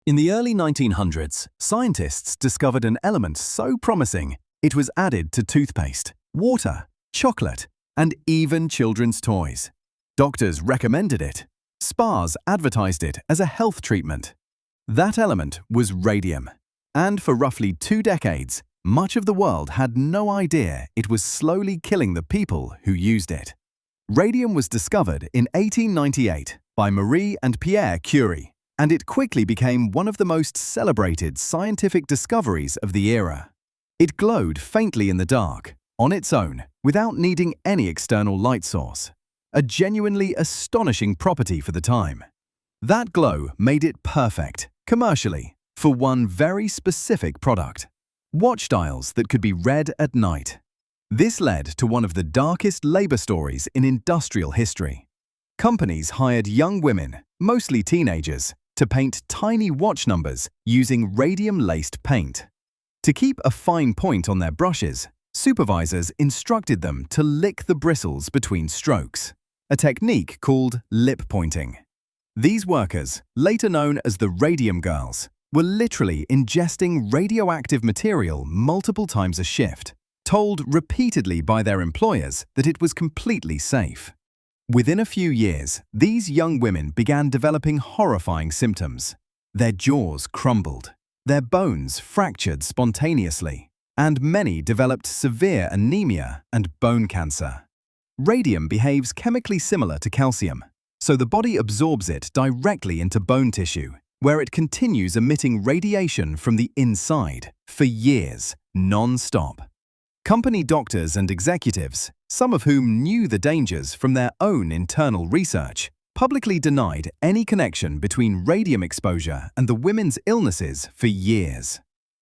In the early 1900s, scientists discovered an element so promising it was added to toothpaste, water, chocolate, and even children's toys. Doctors recommended it. Spas advertised it as a health treatment. That element was radium, and for roughly 2 decades, much of the world had no idea it was slowly killing the people who used it. Radium was discovered in 1898 by Marie and Pierre Curie, and it quickly became one of the most celebrated scientific discoveries of the era. It glowed faintly in the dark, on its own, without needing any external light source. A genuinely astonishing property for the time. That glow made it perfect, commercially, for one very specific product: watch dials that could be read at night. This led to one of the darkest labor stories in industrial history. Companies hired young women, mostly teenagers, to paint tiny watch numbers using radium-laced paint. To keep a fine point on their brushes, supervisors instructed them to lick the bristles between strokes, a technique called lip pointing. These workers, later known as the Radium Girls, were literally ingesting radioactive material multiple times a shift, told repeatedly by their employers that it was completely safe. Within a few years, these young women began developing horrifying symptoms. Their jaws crumbled, their bones fractured spontaneously, and many developed severe anemia and bone cancer. Radium behaves chemically similar to calcium, so the body absorbs it directly into bone tissue, where it continues emitting radiation from the inside for years, non-stop. Company doctors and executives, some of whom knew the dangers from their own internal research, publicly denied any connection between radium exposure and the women's illnesses for years.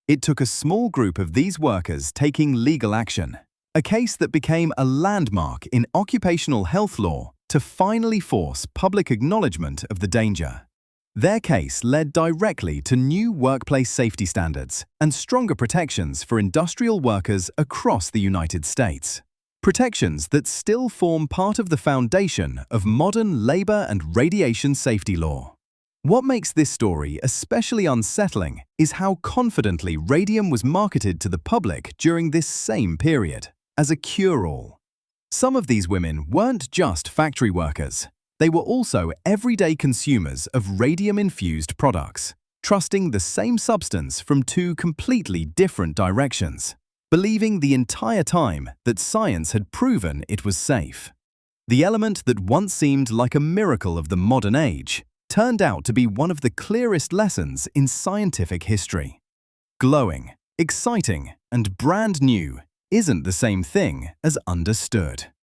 It took a small group of these workers taking legal action, a case that became a landmark in occupational health law, to finally force public acknowledgement of the danger. Their case led directly to new workplace safety standards and stronger protections for industrial workers across the United States. Protections that still form part of the foundation of modern labor and radiation safety law. What makes this story especially unsettling is how confidently radium was marketed to the public during this same period, as a cure-all. Some of these women weren't just factory workers. They were also everyday consumers of radium-infused products, trusting the same substance from 2 completely different directions, believing the entire time that science had proven it was safe. The element that once seemed like a miracle of the modern age turned out to be one of the clearest lessons in scientific history. Glowing, exciting, and brand new isn't the same thing as understood.